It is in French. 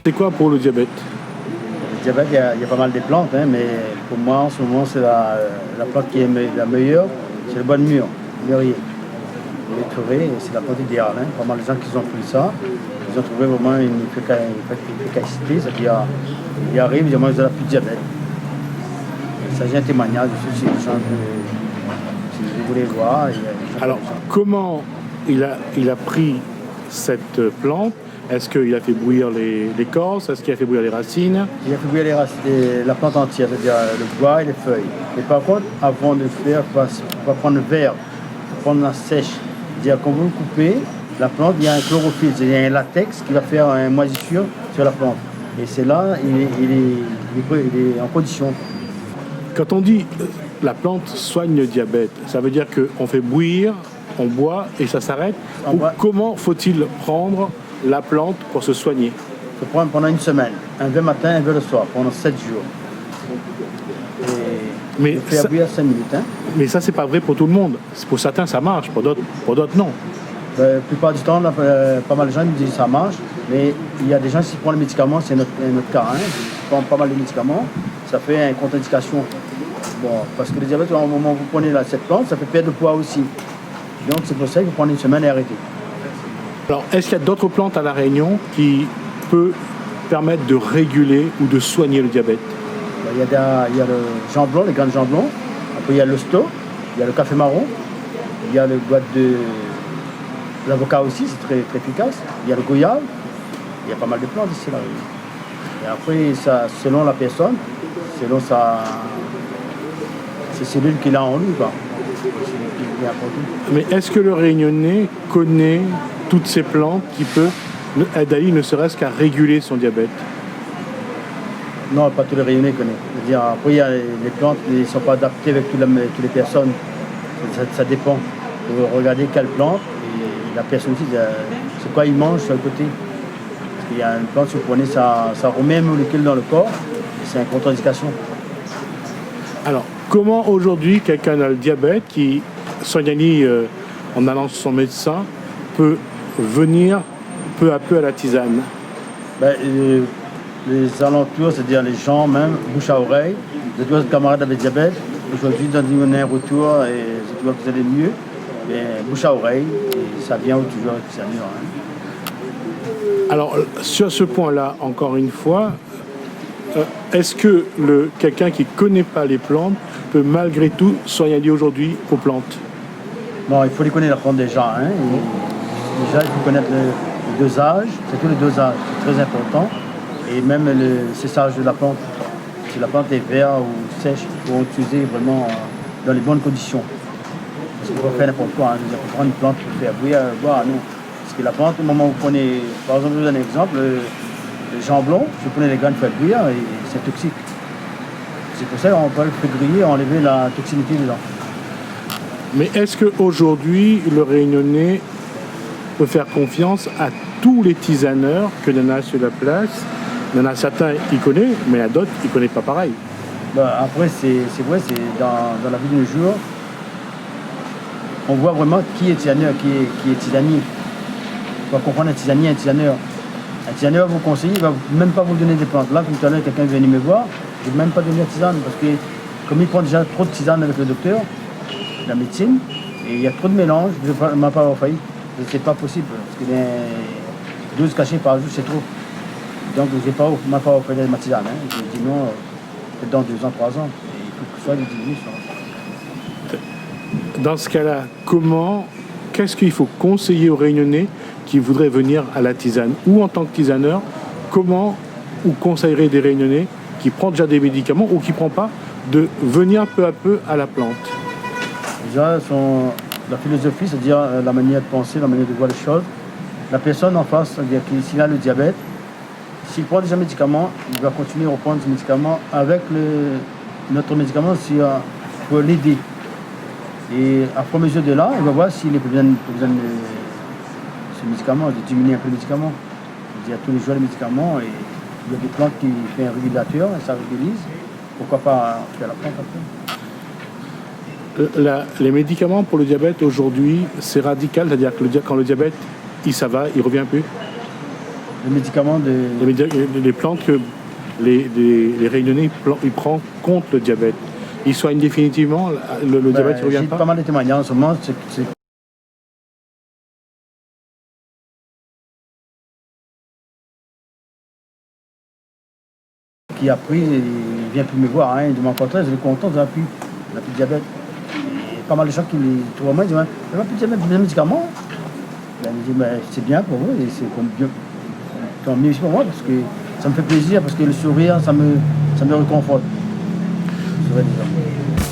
C'est quoi pour le diabète? Le diabète, il y a pas mal de plantes, hein, mais pour moi, en ce moment, c'est la plante qui est la meilleure, c'est le bois de mûr, mûrier. Il est trouvé, c'est la plante idéale. Hein. Pas mal de gens qui ont pris ça, ils ont trouvé vraiment une efficacité, c'est-à-dire ils arrivent, ils disent, moi, je n'ai plus de diabète. Il s'agit d'un témoignage dessus, si les gens, si vous voulez voir. Alors, comment il a pris cette plante? Est-ce qu'il a fait bouillir l'écorce? Est-ce qu'il a fait bouillir les racines? Il a fait bouillir la plante entière, c'est-à-dire le bois et les feuilles. Mais par contre, avant de le faire, on va prendre le verre, prendre la sèche. C'est-à-dire quand vous le coupez, la plante, il y a un chlorophylle, c'est-à-dire un latex qui va faire une moisissure sur la plante. Et c'est là, il est en condition. Quand on dit la plante soigne le diabète, ça veut dire qu'on fait bouillir, on boit et ça s'arrête? Ou comment faut-il prendre la plante pour se soigner? Il faut prendre pendant une semaine, un verre matin, un verre le soir, pendant 7 jours. Et il fait bouillir 5 minutes. Hein. Mais ça, c'est pas vrai pour tout le monde. Pour certains, ça marche, pour d'autres non. La plupart du temps, pas mal de gens me disent que ça marche, mais il y a des gens qui prennent les médicaments, c'est notre cas. Hein. Ils prennent pas mal de médicaments, ça fait une contre-indication. Bon, parce que le diabète, au moment où vous prenez cette plante, ça fait perdre de poids aussi. Donc c'est pour ça qu'il faut prendre une semaine et arrêter. Alors, est-ce qu'il y a d'autres plantes à La Réunion qui peuvent permettre de réguler ou de soigner le diabète? Il y a le jamblon, les graines de jamblon. Après, il y a le sto, il y a le café marron, il y a le boîte de l'avocat aussi, c'est très, très efficace. Il y a le goyave, il y a pas mal de plantes ici. Là. Et après, ça, selon la personne, selon ses cellules qu'il a en lui. Quoi. Mais est-ce que le Réunionnais connaît toutes ces plantes qui peuvent aider, ne serait-ce qu'à réguler son diabète? Non, pas tous les Réunionnais connaissent. C'est-à-dire, après, il y a les plantes qui ne sont pas adaptées avec toutes les personnes. Ça dépend. Vous regardez quelle plante, et la personne aussi, c'est quoi il mange sur le côté. Parce qu'il y a une plante, si vous prenez, ça remet un molécule dans le corps, et c'est une contre-indication. Alors, comment aujourd'hui quelqu'un a le diabète qui soigne en allant chez son médecin peut venir peu à peu à la tisane? Les alentours, c'est-à-dire les gens même, bouche à oreille, de tous les camarades avec diabète, aujourd'hui dans un retour et je vois que vous allez mieux, mais bouche à oreille, et ça vient toujours avec ça mieux. Hein. Alors, sur ce point-là, encore une fois, est-ce que quelqu'un qui ne connaît pas les plantes peut malgré tout soigner aujourd'hui aux plantes? Non, il faut les connaître la plante déjà. Hein, déjà, il faut connaître le dosage, c'est tout le dosage, c'est très important. Et même le séchage de la plante. Si la plante est verte ou sèche, il faut l'utiliser vraiment dans les bonnes conditions. Parce qu'il faut faire n'importe quoi. Hein. Il faut prendre une plante pour faire bouillir, boire, non. Parce que la plante, au moment où vous prenez, par exemple, je vous donne un exemple, le jamblon, si vous prenez les graines, pour faire bouillir, c'est toxique. C'est pour ça qu'on peut le faire griller et enlever la toxicité dedans. Mais est-ce qu'aujourd'hui, le Réunionnais peut faire confiance à tous les tisaneurs que l'on a sur la place? Il y en a certains qui connaissent, mais il y en a d'autres qui ne connaissent pas pareil. Après, c'est vrai, c'est dans la vie de nos jours, on voit vraiment qui est tisaneur, qui est tisanier. Il faut comprendre un tisanier, un tisaneur. Un tisaneur va vous conseiller, il ne va même pas vous donner des plantes. Là, tout à l'heure, quelqu'un vient me voir, je ne vais même pas donner de tisane, parce que comme il prend déjà trop de tisane avec le docteur, la médecine, et il y a trop de mélange, je ne vais pas avoir failli. C'est pas possible, parce que les 12 cachets par jour, c'est trop. Donc, je ne vais pas offrir ma tisane. Hein. Je dis non, peut-être dans 2 ans, 3 ans. Et il faut que ce soit les diminuer. Dans ce cas-là, qu'est-ce qu'il faut conseiller aux Réunionnais qui voudraient venir à la tisane? Ou en tant que tisaneur, comment vous conseillerez des Réunionnais qui prennent déjà des médicaments ou qui ne prennent pas, de venir peu à peu à la plante? Déjà, la philosophie, c'est-à-dire la manière de penser, la manière de voir les choses. La personne en face, c'est-à-dire s'il a le diabète, s'il prend déjà un médicament, il va continuer à reprendre ce médicament avec notre médicament pour l'aider. Et à fur et à mesure de là, il va voir s'il a besoin de ce médicament, de diminuer un peu le médicament. Il y a tous les jours les médicaments et il y a des plantes qui font un régulateur et ça régulise. Pourquoi pas faire la plante après? Les médicaments pour le diabète aujourd'hui, c'est radical, c'est-à-dire que quand le diabète, ça va, il revient plus? le médicament de... Les plantes que les Réunionnais ils prennent contre le diabète. Ils soignent définitivement le diabète, ne revient J'ai pas. pas mal de témoignages en ce moment. Qui a pris, il vient plus me voir, hein, il demande contraire, je suis content, on n'a plus de diabète. Et pas mal de gens qui me trouvent moi, ils disent, on n'a plus de diabète, plus de médicaments. Ben, je dis, c'est bien pour vous, et c'est tant mieux aussi pour moi, parce que ça me fait plaisir, parce que le sourire, ça me réconforte. Le sourire des gens.